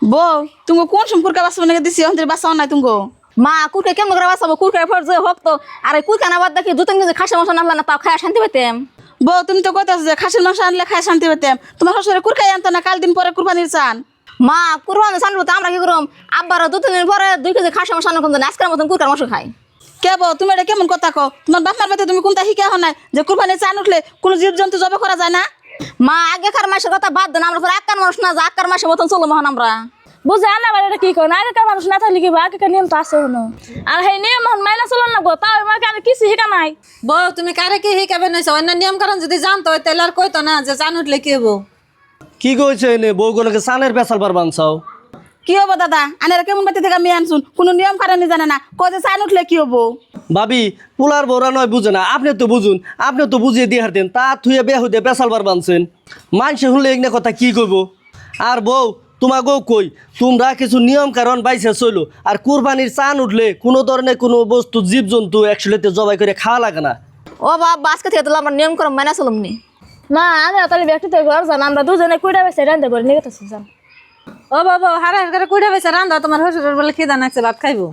বউ তুমি কোন সম্পর্কে বাঁচবো নাকি দিছি অন্তরে বাঁচাও নাই তুমি মা কুরকে কেমন করে বাঁচাবো কুরকে ফর যে হোক তো আর এই কুরকে আবার দেখি দু তিন কেজি খাসি মাংস নামলা না তাও খায় শান্তি পেতাম। বউ তুমি তো কইতাছ যে খাসির মাংস আনলে খাই শান্তি পেতাম, তোমার শ্বশুরে কুরকাই আনতো না কাল দিন পরে কুরবানির চান। মা কুরবানি শান্তি পেতে আমরা কি করম আব্বার 2-3 দিন পরে 2 কেজি খাসি মাংস আনলাম কিন্তু আজকের মতন কুরকার মাংস খাই। কে বউ তুমি এটা কেমন কথা কও? তোমার বাপমার বাতে তুমি কোনটা শিখা হও নাই যে কুরবানির চান উঠলে কোনো জীবজন্তু জবে করা যায় না? মা আগেকার মাসের কথা বাদ দেন আমরা আক্কার মানুষ না যে আক্কার মাসের মতন চলো মহান আমরা বুঝে আনা বাড়িটা কি করো আগেকার মানুষ না থাকলে কি আগেকার নিয়ম তো আছে হনো আর সেই নিয়ম মাইনা চলো না গো তাও আমাকে আর কিছু শিখা নাই। বউ তুমি কারে কি শিকাবে নাইছো অন্য নিয়ম কারণ যদি জানতো তাহলে আর কইতো না যে জান উঠলে কি হবো। কি কইছে এনে বউগুলোকে চানের পেশাল বার বানছাও? কি হবো দাদা আনারা কেমন বাতি থেকে আমি আনছুন কোনো নিয়ম কারণে জানে না কয় যে চান উঠলে কি হবো। ভাবি পোলার বউরা নয় বুঝে না, আপনি তো বুঝুন, আপনি তো বুঝিয়ে দিয়ে হারতেন তা থুয়ে বেয়া হইতে পেশাল বার বানছেন। মানুষে শুনলে এগুলো কথা কি কইব? আর বউ তোমাকেও কই তোমরা কিছু নিয়ম কারণ বাইসে চলো আর কুরবানির চান উঠলে কোনো ধরনের কোনো বস্তু জীবজন্তু একসাথে জবাই করে খাওয়া লাগে না। ও বাবা আজকে থেকে তো আমরা নিয়ম করে মাইনা চলম নি। না আগে তাহলে ব্যক্তি তো ঘর যান আমরা দুজনে কুইটা বেসে রান্ধে করে নিয়ে গেছি যান। ও বাবা হারা করে কুড়ে বেছে রান্ধা তোমার শ্বশুরের বলে খিদা নাকছে ভাত খাইবো।